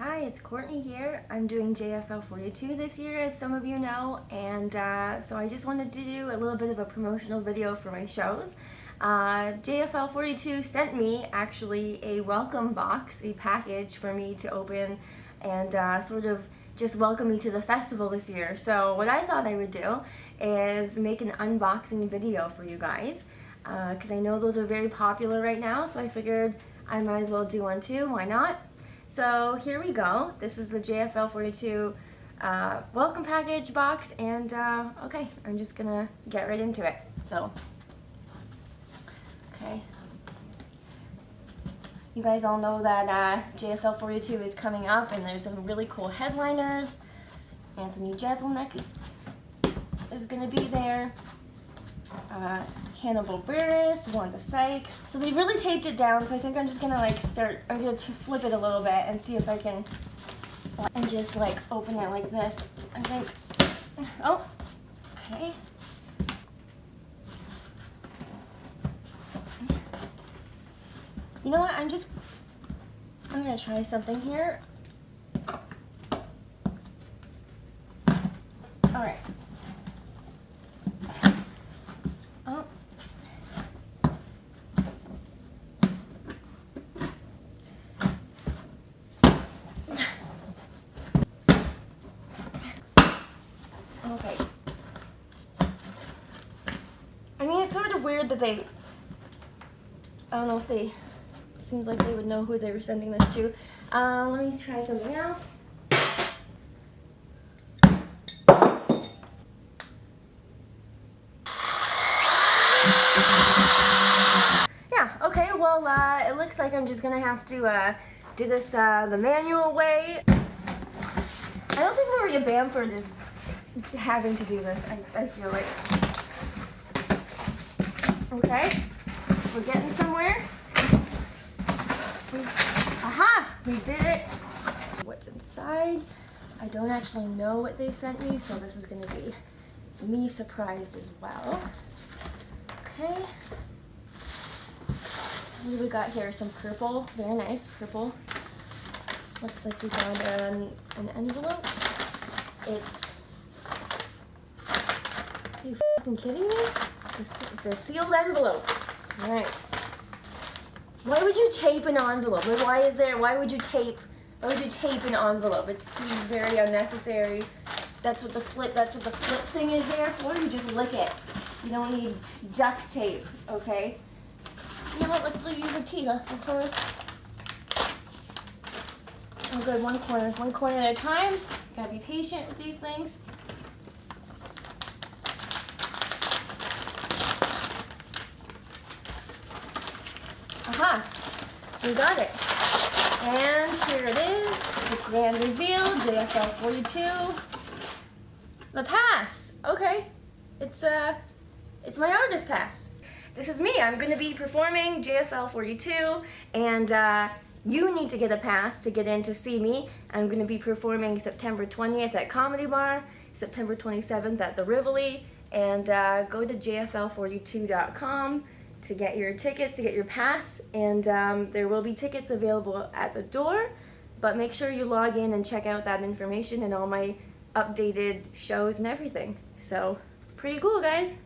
Hi, it's Courtney here. I'm doing JFL 42 this year, as some of you know, and so I just wanted to do a little bit of a promotional video for my shows. JFL 42 sent me actually a welcome box, a package for me to open and sort of just welcome me to the festival this year. So what I thought I would do is make an unboxing video for you guys, because I know those are very popular right now, so I figured I might as well do one too, why not? So here we go. This is the JFL 42 welcome package box, and okay, I'm just gonna get right into it. So, okay. You guys all know that JFL 42 is coming up, and there's some really cool headliners. Anthony Jeselnik is gonna be there. Hannibal Buress, Wanda Sykes. So they really taped it down, so I think I'm just gonna I'm gonna flip it a little bit and see if I can, and just like open it like this, I think. Oh, okay. You know what, I'm gonna try something here. All right. Oh. Okay. I mean, it's sort of weird that I don't know if seems like they would know who they were sending this to. Let me try something else. Yeah, okay, well, it looks like I'm just gonna have to do this the manual way. I don't think Maria Bamford is having to do this, I feel like. Okay, we're getting somewhere. Aha! We did it! What's inside? I don't actually know what they sent me, so this is gonna be me surprised as well. Okay. So what do we got here? Some purple, very nice purple. Looks like we got an envelope. Are you fucking kidding me? It's a sealed envelope. All right. Why would you tape an envelope? Like, why would you tape an envelope? It seems very unnecessary. That's what the flip thing is there for. You just lick it. You don't need duct tape, okay? You know what, let's use a Tiga. Okay. Oh good, one corner at a time. Gotta be patient with these things. Aha! We got it. And here it is, the grand reveal, JFL 42. The pass! Okay. It's my artist pass. This is me. I'm going to be performing JFL 42, and you need to get a pass to get in to see me. I'm going to be performing September 20th at Comedy Bar, September 27th at the Rivoli, and go to jfl42.com to get your tickets, to get your pass, and there will be tickets available at the door, but make sure you log in and check out that information and all my updated shows and everything. So, pretty cool, guys.